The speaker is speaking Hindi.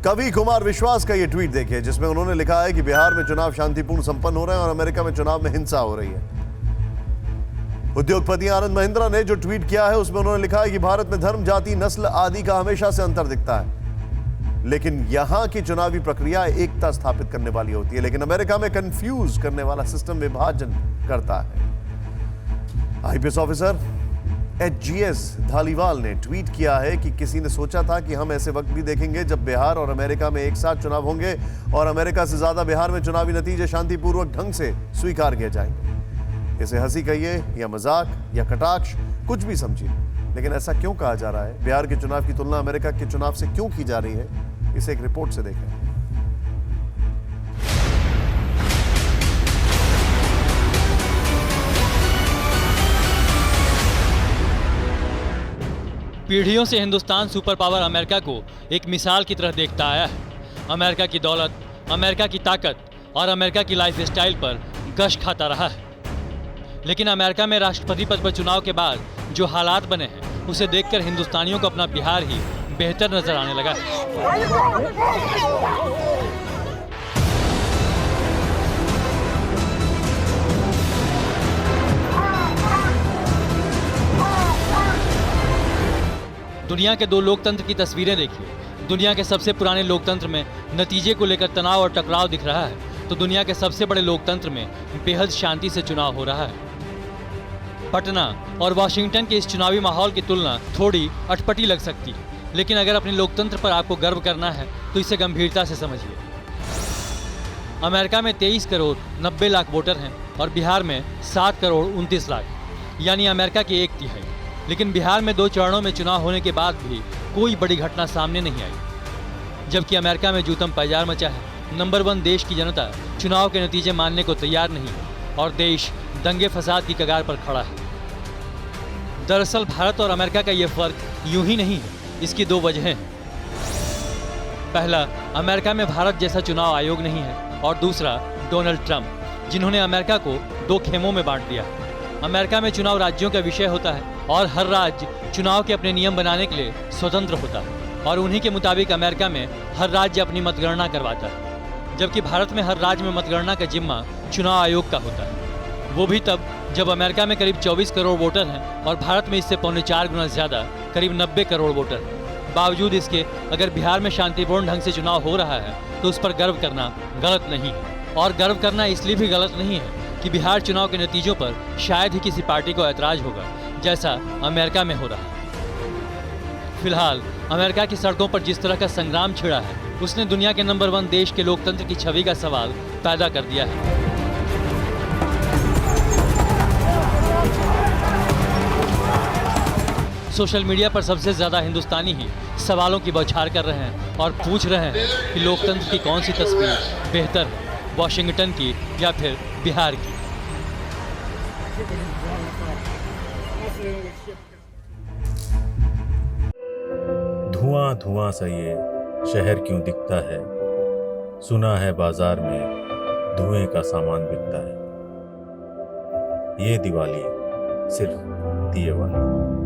कवि कुमार विश्वास का ये ट्वीट देखिए, जिसमें उन्होंने लिखा है कि बिहार में चुनाव शांतिपूर्ण संपन्न हो रहे हैं और अमेरिका में चुनाव में हिंसा हो रही है। उद्योगपति आनंद महिंद्रा ने जो ट्वीट किया है उसमें उन्होंने लिखा है कि भारत में धर्म, जाति, नस्ल आदि का हमेशा से अंतर दिखता है, लेकिन यहां की चुनावी प्रक्रिया एकता स्थापित करने वाली होती है, लेकिन अमेरिका में कंफ्यूज करने वाला सिस्टम विभाजन करता है। आईपीएस ऑफिसर HGS धालीवाल ने ट्वीट किया है कि किसी ने सोचा था कि हम ऐसे वक्त भी देखेंगे जब बिहार और अमेरिका में एक साथ चुनाव होंगे और अमेरिका से ज्यादा बिहार में चुनावी नतीजे शांतिपूर्वक ढंग से स्वीकार किए जाएंगे। इसे हंसी कहिए या मजाक या कटाक्ष, कुछ भी समझिए, लेकिन ऐसा क्यों कहा जा रहा है? बिहार के चुनाव की तुलना अमेरिका के चुनाव से क्यों की जा रही है? इसे एक रिपोर्ट से देखें। पीढ़ियों से हिंदुस्तान सुपर पावर अमेरिका को एक मिसाल की तरह देखता आया है। अमेरिका की दौलत, अमेरिका की ताकत और अमेरिका की लाइफस्टाइल पर गश खाता रहा है। लेकिन अमेरिका में राष्ट्रपति पद पर चुनाव के बाद जो हालात बने हैं, उसे देखकर हिंदुस्तानियों को अपना बिहार ही बेहतर नजर आने लगा है। दुनिया के दो लोकतंत्र की तस्वीरें देखिए। दुनिया के सबसे पुराने लोकतंत्र में नतीजे को लेकर तनाव और टकराव दिख रहा है, तो दुनिया के सबसे बड़े लोकतंत्र में बेहद शांति से चुनाव हो रहा है। पटना और वॉशिंगटन के इस चुनावी माहौल की तुलना थोड़ी अटपटी लग सकती है, लेकिन अगर अपने लोकतंत्र पर आपको गर्व करना है तो इसे गंभीरता से समझिए। अमेरिका में 23 करोड़ 90 लाख वोटर हैं और बिहार में 7 करोड़ 29 लाख, यानी अमेरिका की 1/3। लेकिन बिहार में 2 चरणों में चुनाव होने के बाद भी कोई बड़ी घटना सामने नहीं आई, जबकि अमेरिका में जूतम पैजार मचा है। नंबर 1 देश की जनता चुनाव के नतीजे मानने को तैयार नहीं है और देश दंगे फसाद की कगार पर खड़ा है। दरअसल भारत और अमेरिका का ये फर्क यूं ही नहीं है, इसकी 2 वजहें हैं। पहला, अमेरिका में भारत जैसा चुनाव आयोग नहीं है, और दूसरा डोनाल्ड ट्रंप, जिन्होंने अमेरिका को 2 खेमों में बांट दिया। अमेरिका में चुनाव राज्यों का विषय होता है और हर राज्य चुनाव के अपने नियम बनाने के लिए स्वतंत्र होता है, और उन्हीं के मुताबिक अमेरिका में हर राज्य अपनी मतगणना करवाता है, जबकि भारत में हर राज्य में मतगणना का जिम्मा चुनाव आयोग का होता है। वो भी तब जब अमेरिका में करीब 24 करोड़ वोटर हैं और भारत में इससे 4.25 गुना ज्यादा करीब 90 करोड़ वोटर हैं। बावजूद इसके अगर बिहार में शांतिपूर्ण ढंग से चुनाव हो रहा है तो उस पर गर्व करना गलत नहीं है, और गर्व करना इसलिए भी गलत नहीं है कि बिहार चुनाव के नतीजों पर शायद ही किसी पार्टी को ऐतराज होगा, जैसा अमेरिका में हो रहा है। फिलहाल अमेरिका की सड़कों पर जिस तरह का संग्राम छिड़ा है, उसने दुनिया के नंबर 1 देश के लोकतंत्र की छवि का सवाल पैदा कर दिया है। सोशल मीडिया पर सबसे ज्यादा हिंदुस्तानी ही सवालों की बौछार कर रहे हैं और पूछ रहे हैं कि लोकतंत्र की कौन सी तस्वीर बेहतर है, वॉशिंगटन की या फिर बिहार की। धुआं धुआं सा ये शहर क्यों दिखता है, सुना है बाजार में धुएं का सामान बिकता है। ये दिवाली सिर्फ दिए वाली।